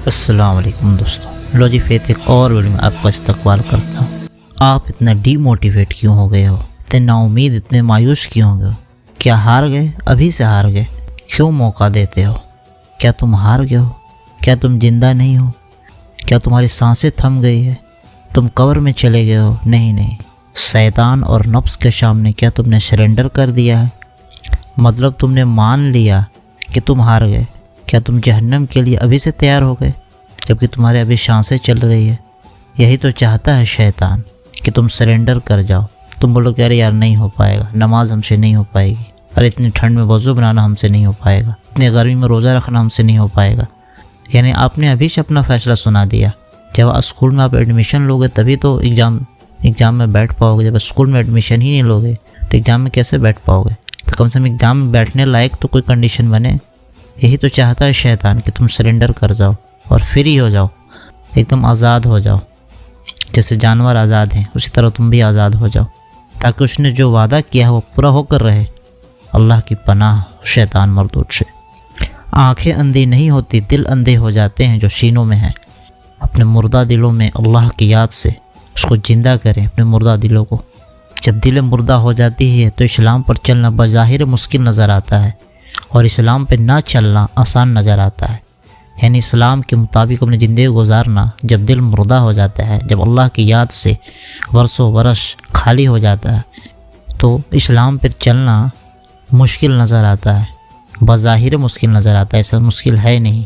السلام علیکم دوستوں، لو جی فیت ایک اور ویڈیو میں آپ کا استقبال کرتا ہوں۔ آپ اتنا ڈی موٹیویٹ کیوں ہو گئے ہو؟ اتنے نا امید، اتنے مایوس کیوں ہو گئے ہو؟ کیا ہار گئے؟ ابھی سے ہار گئے؟ کیوں موقع دیتے ہو؟ کیا تم ہار گئے ہو؟ کیا تم زندہ نہیں ہو؟ کیا تمہاری سانسیں تھم گئی ہے؟ تم قبر میں چلے گئے ہو؟ نہیں، شیطان اور نفس کے سامنے کیا تم نے سرنڈر کر دیا ہے؟ مطلب تم نے مان لیا کہ تم ہار گئے؟ کیا تم جہنم کے لیے ابھی سے تیار ہو گئے جبکہ تمہارے ابھی سانسیں چل رہی ہے؟ یہی تو چاہتا ہے شیطان کہ تم سرنڈر کر جاؤ۔ تم بولو کہ ارے یار نہیں ہو پائے گا، نماز ہم سے نہیں ہو پائے گی، ارے اتنی ٹھنڈ میں وضو بنانا ہم سے نہیں ہو پائے گا، اتنی گرمی میں روزہ رکھنا ہم سے نہیں ہو پائے گا۔ یعنی آپ نے ابھی سے اپنا فیصلہ سنا دیا۔ جب اسکول میں آپ ایڈمیشن لوگے تبھی تو ایگزام میں بیٹھ پاؤ گے۔ جب اسکول میں ایڈمیشن ہی نہیں لوگے تو ایگزام میں کیسے بیٹھ پاؤ گے؟ تو کم سے کم ایگزام میں بیٹھنے لائق تو کوئی کنڈیشن بنے۔ یہی تو چاہتا ہے شیطان کہ تم سرنڈر کر جاؤ اور فری ہو جاؤ، ایک دم آزاد ہو جاؤ۔ جیسے جانور آزاد ہیں اسی طرح تم بھی آزاد ہو جاؤ، تاکہ اس نے جو وعدہ کیا ہے وہ پورا ہو کر رہے۔ اللہ کی پناہ شیطان مردود سے۔ آنکھیں اندھی نہیں ہوتی، دل اندھے ہو جاتے ہیں جو سینوں میں ہیں۔ اپنے مردہ دلوں میں اللہ کی یاد سے اس کو زندہ کریں، اپنے مردہ دلوں کو۔ جب دل مردہ ہو جاتی ہے تو اسلام پر چلنا بظاہر مشکل نظر آتا ہے اور اسلام پہ نہ چلنا آسان نظر آتا ہے۔ یعنی اسلام کے مطابق اپنی زندگی گزارنا جب دل مردہ ہو جاتا ہے، جب اللہ کی یاد سے برسوں برس خالی ہو جاتا ہے تو اسلام پر چلنا مشکل نظر آتا ہے، بظاہر مشکل نظر آتا ہے۔ ایسا مشکل ہے نہیں۔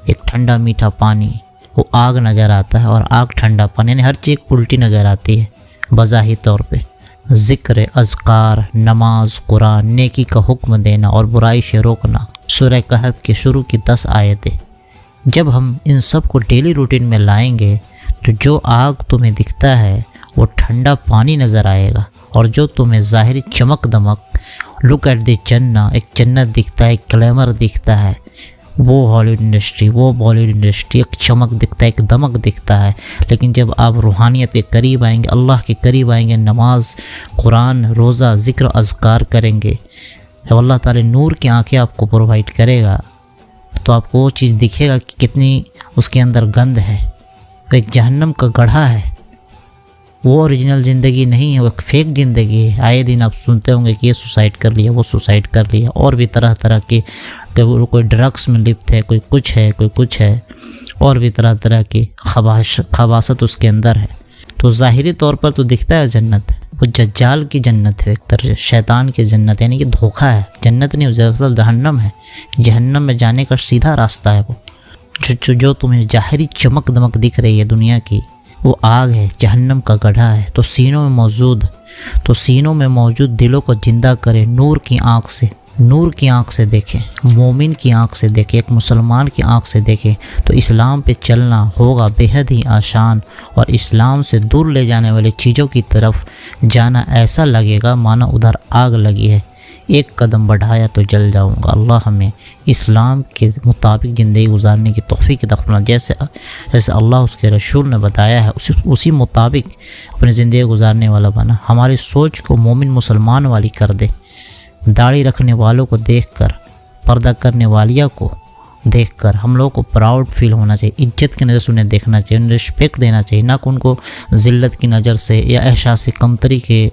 ایک ٹھنڈا میٹھا پانی وہ آگ نظر آتا ہے اور آگ ٹھنڈا پانی، یعنی ہر چیز الٹی نظر آتی ہے بظاہر طور پہ۔ ذکر، اذکار، نماز، قرآن، نیکی کا حکم دینا اور برائی سے روکنا، سورہ کہف کے شروع کی 10 آیتیں۔ جب ہم ان سب کو ڈیلی روٹین میں لائیں گے تو جو آگ تمہیں دکھتا ہے وہ ٹھنڈا پانی نظر آئے گا، اور جو تمہیں ظاہری چمک دمک، لک ایٹ دی جنہ، ایک جنت دکھتا ہے، ایک گلیمر دکھتا ہے، وہ ہالی ووڈ انڈسٹری، وہ بالی ووڈ انڈسٹری، ایک چمک دکھتا ہے، ایک دمک دکھتا ہے۔ لیکن جب آپ روحانیت کے قریب آئیں گے، اللہ کے قریب آئیں گے، نماز، قرآن، روزہ، ذکر و اذکار کریں گے، جب اللہ تعالی نور کی آنکھیں آپ کو پرووائڈ کرے گا تو آپ کو وہ چیز دکھے گا کہ کتنی اس کے اندر گند ہے۔ وہ ایک جہنم کا گڑھا ہے، وہ اوریجنل زندگی نہیں ہے، وہ ایک فیک زندگی ہے۔ آئے دن آپ سنتے ہوں گے کہ یہ سوسائڈ کر لیا، وہ سوسائڈ کر لیا، اور بھی طرح طرح کے، کوئی ڈرگس میں لپت ہے، کوئی کچھ ہے، کوئی کچھ ہے، اور بھی طرح طرح کی خباثت اس کے اندر ہے۔ تو ظاہری طور پر تو دکھتا ہے جنت، وہ دجال کی جنت ہے، ایک طرح سے شیطان کی جنت، یعنی کہ دھوکہ ہے، جنت نہیں، دراصل جہنم ہے۔ جہنم میں جانے کا سیدھا راستہ ہے وہ۔ جو تمہیں ظاہری چمک دمک دکھ رہی ہے دنیا کی، وہ آگ ہے، جہنم کا گڑھا ہے۔ تو سینوں میں موجود دلوں کو زندہ کرے، نور کی آنکھ سے دیکھیں، مومن کی آنکھ سے دیکھیں، ایک مسلمان کی آنکھ سے دیکھیں تو اسلام پہ چلنا ہوگا بے حد ہی آسان، اور اسلام سے دور لے جانے والی چیزوں کی طرف جانا ایسا لگے گا مانا ادھر آگ لگی ہے، ایک قدم بڑھایا تو جل جاؤں گا۔ اللہ ہمیں اسلام کے مطابق زندگی گزارنے کی توفیق عطا فرمائے، جیسے اللہ اس کے رسول نے بتایا ہے اسی مطابق اپنی زندگی گزارنے والا بنا۔ ہماری سوچ کو مومن مسلمان والی کر دے، داڑھی رکھنے والوں کو دیکھ کر، پردہ کرنے والیہ کو دیکھ کر ہم لوگوں کو پراؤڈ فیل ہونا چاہیے، عزت کی نظر سے انہیں دیکھنا چاہیے، انہیں رسپیکٹ دینا چاہیے، نہ کہ ان کو ذلت کی نظر سے یا احساس کمتری کے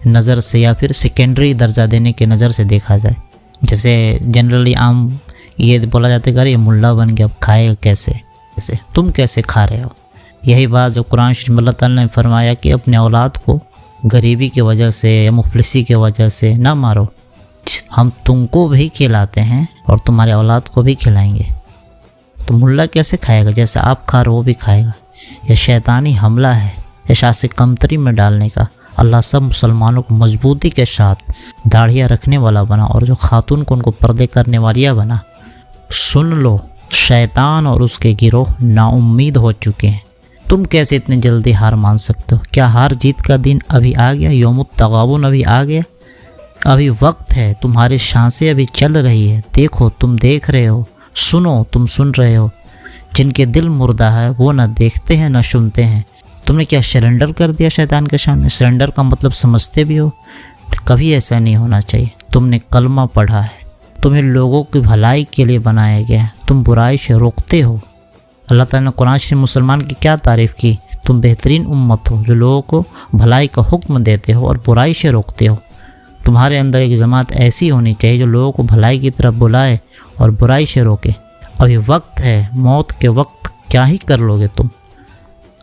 نظر سے یا پھر سیکنڈری درجہ دینے کے نظر سے دیکھا جائے۔ جیسے جنرلی عام یہ بولا جاتا ہے کہ یہ ملا بن کے اب کھائے گا کیسے، تم کیسے کھا رہے ہو؟ یہی بات جو قرآن شریف میں اللہ تعالیٰ نے فرمایا کہ اپنے اولاد کو غریبی کی وجہ سے یا مفلسی کی وجہ سے نہ مارو، ہم تم کو بھی کھلاتے ہیں اور تمہارے اولاد کو بھی کھلائیں گے۔ تو ملا کیسے کھائے گا؟ جیسے آپ کھا رہے وہ بھی کھائے گا۔ یہ شیطانی حملہ ہے احساس کمتری میں ڈالنے کا۔ اللہ سب مسلمانوں کو مضبوطی کے ساتھ داڑھیاں رکھنے والا بنا، اور جو خاتون کو ان کو پردے کرنے والیاں بنا۔ سن لو، شیطان اور اس کے گروہ نا امید ہو چکے ہیں۔ تم کیسے اتنے جلدی ہار مان سکتے ہو؟ کیا ہار جیت کا دن ابھی آ گیا؟ یوم التغابن ابھی آ گیا؟ ابھی وقت ہے، تمہاری سانسیں ابھی چل رہی ہے، دیکھو، تم دیکھ رہے ہو، سنو، تم سن رہے ہو۔ جن کے دل مردہ ہے وہ نہ دیکھتے ہیں نہ سنتے ہیں۔ تم نے کیا سرنڈر کر دیا شیطان کے سامنے؟ سرنڈر کا مطلب سمجھتے بھی ہو؟ کبھی ایسا نہیں ہونا چاہیے۔ تم نے کلمہ پڑھا ہے، تمہیں لوگوں کی بھلائی کے لیے بنایا گیا ہے، تم برائی سے روکتے ہو، اللہ تعالیٰ نے قرآن شریف مسلمان کی کیا تعریف کی؟ تم بہترین امت ہو جو لوگوں کو بھلائی کا حکم دیتے ہو اور برائی سے روکتے ہو۔ تمہارے اندر ایک جماعت ایسی ہونی چاہیے جو لوگوں کو بھلائی کی طرف بلائے اور برائی سے روکے۔ ابھی وقت ہے، موت کے وقت کیا ہی کر لوگے تم؟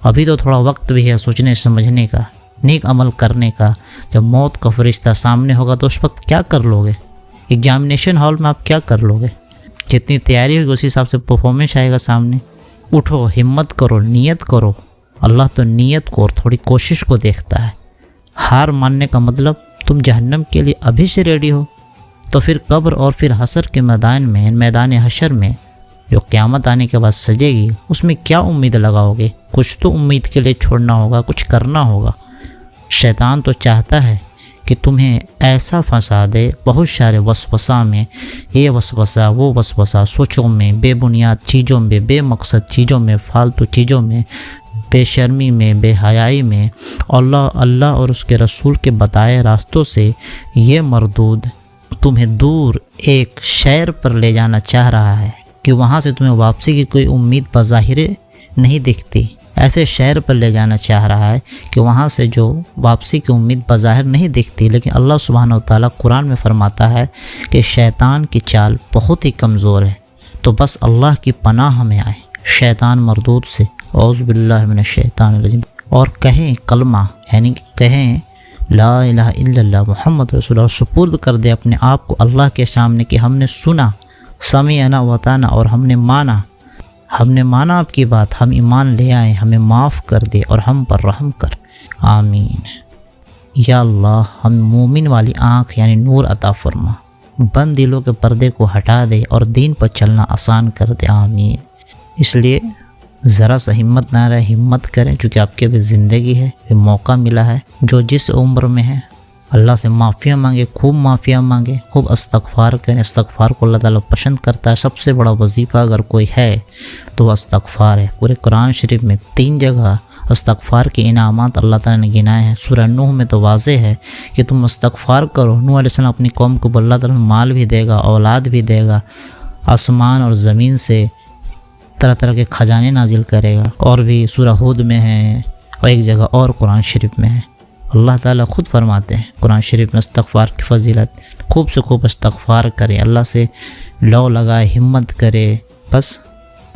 ابھی تو تھوڑا وقت بھی ہے سوچنے سمجھنے کا، نیک عمل کرنے کا۔ جب موت کا فرشتہ سامنے ہوگا تو اس وقت کیا کر لوگے؟ ایگزامینیشن ہال میں آپ کیا کر لوگے؟ جتنی تیاری ہوگی اسی حساب سے پرفارمنس آئے گا سامنے۔ اٹھو، ہمت کرو، نیت کرو۔ اللہ تو نیت کو اور تھوڑی کوشش کو دیکھتا ہے۔ ہار ماننے کا مطلب تم جہنم کے لیے ابھی سے ریڈی ہو، تو پھر قبر اور پھر حشر کے میدان حشر میں جو قیامت آنے کے بعد سجے گی، اس میں کیا امید لگاؤ گے؟ کچھ تو امید کے لیے چھوڑنا ہوگا، کچھ کرنا ہوگا۔ شیطان تو چاہتا ہے کہ تمہیں ایسا پھنسا دے بہت سارے وسوسہ میں، یہ وسوسہ وہ وسوسہ، سوچوں میں، بے بنیاد چیزوں میں، بے مقصد چیزوں میں، فالتو چیزوں میں، بے شرمی میں، بے حیائی میں۔ اللہ اور اس کے رسول کے بتائے راستوں سے یہ مردود تمہیں دور ایک شہر پر لے جانا چاہ رہا ہے کہ وہاں سے تمہیں واپسی کی کوئی امید بظاہر نہیں دکھتی۔ ایسے شہر پر لے جانا چاہ رہا ہے کہ وہاں سے جو واپسی کی امید بظاہر نہیں دکھتی، لیکن اللہ سبحانہ و تعالیٰ قرآن میں فرماتا ہے کہ شیطان کی چال بہت ہی کمزور ہے۔ تو بس اللہ کی پناہ میں آئے شیطان مردود سے، اعوذ باللہ من الشیطان الرجیم، اور کہیں کلمہ، یعنی کہ کہیں لا الہ الا اللہ محمد رسول اللہ، سپرد کر دے اپنے آپ کو اللہ کے سامنے کہ ہم نے سنا، سمعنا وطعنا، اور ہم نے مانا آپ کی بات، ہم ایمان لے آئے، ہمیں معاف کر دے اور ہم پر رحم کر، آمین۔ یا اللہ ہم مومن والی آنکھ یعنی نور عطا فرما، بند دلوں کے پردے کو ہٹا دے اور دین پر چلنا آسان کر دے، آمین۔ اس لیے ذرا سا ہمت نہ رہے، ہمت کریں، چونکہ آپ کی بھی زندگی ہے، بھی موقع ملا ہے۔ جو جس عمر میں ہے اللہ سے معافیہ مانگے، خوب معافیہ مانگے، خوب استغفار کریں۔ استغفار کو اللہ تعالیٰ پسند کرتا ہے۔ سب سے بڑا وظیفہ اگر کوئی ہے تو وہ استغفار ہے۔ پورے قرآن شریف میں 3 جگہ استغفار کے انعامات اللہ تعالیٰ نے گنائے ہیں۔ سورہ نوح میں تو واضح ہے کہ تم استغفار کرو۔ نوح علیہ السلام اپنی قوم کو اللہ تعالیٰ مال بھی دے گا، اولاد بھی دے گا، آسمان اور زمین سے طرح طرح کے خزانے نازل کرے گا، اور بھی سورہ ہود میں ہے اور ایک جگہ اور قرآن شریف میں ہے۔ اللہ تعالیٰ خود فرماتے ہیں قرآن شریف میں استغفار کی فضیلت، خوب سے خوب استغفار کرے، اللہ سے لو لگائے، ہمت کرے۔ بس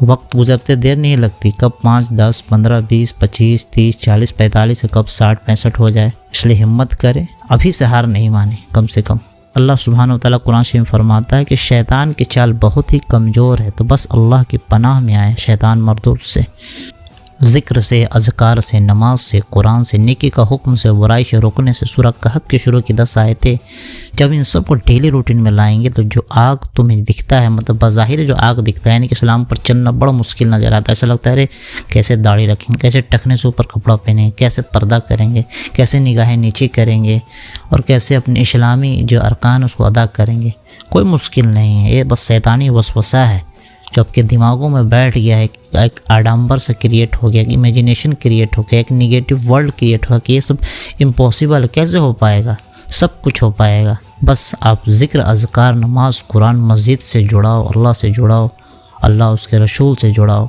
وقت گزرتے دیر نہیں لگتی، کب 5 10 15 20 25 30 40 45 کب 60 65 ہو جائے۔ اس لیے ہمت کرے، ابھی سے ہار نہیں مانے کم سے کم۔ اللہ سبحانہ و تعالیٰ قرآن شریف میں فرماتا ہے کہ شیطان کی چال بہت ہی کمزور ہے، تو بس اللہ کی پناہ میں آئے شیطان مردود سے، ذکر سے، اذکار سے، نماز سے، قرآن سے، نیکی کا حکم سے، برائی سے روکنے سے۔ سورہ کہف کے شروع کی 10 آیتیں جب ان سب کو ڈیلی روٹین میں لائیں گے تو جو آگ تمہیں دکھتا ہے، مطلب بظاہر جو آگ دکھتا ہے، یعنی کہ اسلام پر چلنا بڑا مشکل نظر آتا ہے۔ ایسا لگتا ہے ارے کیسے داڑھی رکھیں گے، کیسے ٹخنے سے اوپر کپڑا پہنیں گے، کیسے پردہ کریں گے، کیسے نگاہیں نیچے کریں گے، اور کیسے اپنے اسلامی جو ارکان اس کو ادا کریں گے۔ کوئی مشکل نہیں ہے، یہ بس شیطانی وسوسہ ہے جو آپ کے دماغوں میں بیٹھ گیا ہے، ایک آڈمبر سے کریٹ ہو گیا، ایک امیجنیشن کریٹ ہو گیا، ایک نیگیٹو ورلڈ کریٹ ہو گیا کہ یہ سب امپاسبل کیسے ہو پائے گا، سب کچھ ہو پائے گا۔ بس آپ ذکر، اذکار، نماز، قرآن، مسجد سے جڑاؤ، اللہ سے جڑاؤ، اللہ اس کے رسول سے جڑاؤ،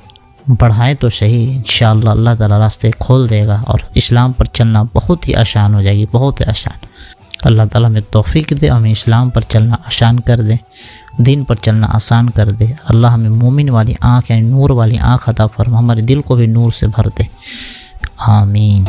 بڑھائیں تو صحیح، انشاءاللہ اللہ تعالیٰ راستے کھول دے گا اور اسلام پر چلنا بہت ہی آسان ہو جائے گی، بہت ہی آسان۔ اللہ تعالیٰ ہمیں توفیق دے، ہمیں اسلام پر چلنا آسان کر دے، دین پر چلنا آسان کر دے۔ اللہ ہمیں مومن والی آنکھ یعنی نور والی آنکھ عطا فرما، ہمارے دل کو بھی نور سے بھر دے، آمین۔